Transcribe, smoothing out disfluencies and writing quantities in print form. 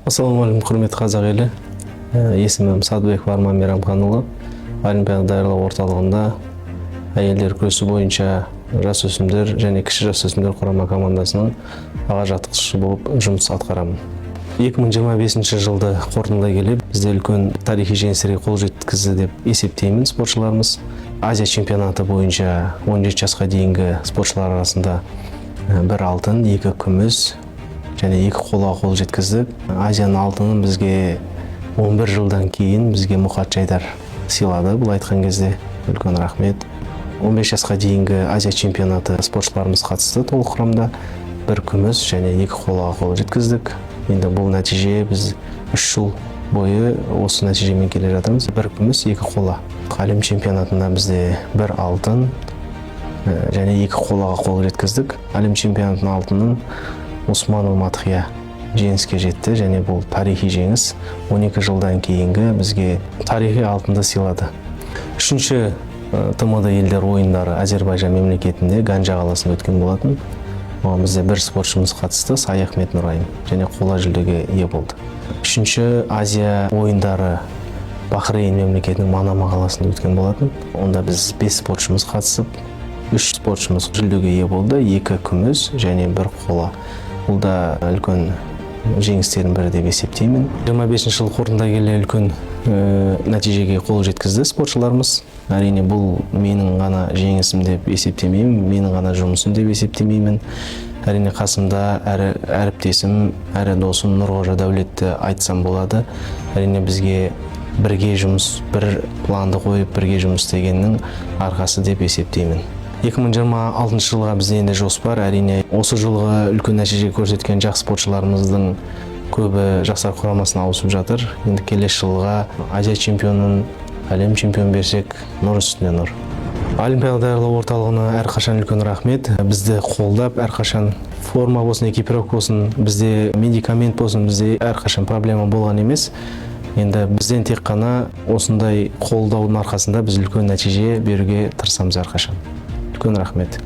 Ассалаумағалейкум, құрметті қазақ елі. Есімім Садыбеков Арман Мейрамханұлы. Олимпиада даярлау орталығында әйелдер күресі бойынша жасөспірімдер және кіші жасөспірімдер құрама командасының аға жаттықтырушысы болып жұмыс атқарамын. 2025 жылды қорытындылай келе, бізде үлкен тарихи жеңістерге қол жеткізді деп есептеймін спортшыларымыз. Азия чемпионаты бойынша 17 жасқа дейінгі спортшылар арасында бір алтын, 2 күміс және 2 қола қол жеткіздік. Азияның алтынын бізге 11 жылдан кейін бізге Мұхат Жайдар сыйлады. Бұл айтқан кезде үлкен рахмет. 15 жасқа дейінгі Азия чемпионаты спортшыларымыз қатысты толық құрамда. 1 күміс және 2 қола қол жеткіздік. Енді бұл нәтиже біз 3 жыл бойы осы нәтижемен келе жатырмыз. 1 күміс, 2 қола. Әлем чемпионатында бізде 1 алтын және 2 қолаға қол жеткіздік. Әлем чемпионатының алтынын Османов Матхия жеңіске жетті және бұл тарихи жеңіс. 12 жылдан кейінгі бізге тарихи алтынды сыйлады. Үшінші ТМД елдер ойындары Әзербайжан мемлекетінде Ганжа қаласында өткен болатын. Бізде бір спортшымыз қатысты, Саяхмет Нұрайым, және қола жүлдеге ие болды. Үшінші Азия ойындары Бахрейн мемлекетінің Манама қаласында өткен болатын. Онда біз 5 спортшымыз қатысып, 3 спортшымыз жүлдеге ие болды, 2 күміс және 1 қола. Бұл да үлкен жеңістердің бірі деп есептеймін. 25 жыл қорытындылай келе үлкен нәтижеге қол жеткізді спортшыларымыз. Әрине бұл менің ғана жеңісім деп есептемеймін, менің ғана жұмысым деп есептемеймін. Әрине қасымда әріптесім, әрі досым Нұрғожа Дәулетті айтсам болады. Әрине бізге бірге жұмыс, бір планды қойып бірге жұмыс істегеннің арқасы деп есептеймін. 2026 жылға бізде енді жоспар, әрине осы жылғы үлкен нәтиже көрсеткен жақсы спортшыларымыздың көбі жастар құрамасына ауысып жатыр. Енді келесі жылға Азия чемпионын, әлем чемпион берсек, нұр үстіне нұр. Олимпиада даярлау орталығына әрқашан үлкен рахмет. Бізді қолдап, әрқашан форма болсын, экипировка болсын, бізде медикамент болсын, бізде әрқашан проблема болған емес. Енді бізден тек қана осындай қолдаудың арқасында біз үлкен нәтиже беруге тырысамыз әрқашан. Үлкен рахмет.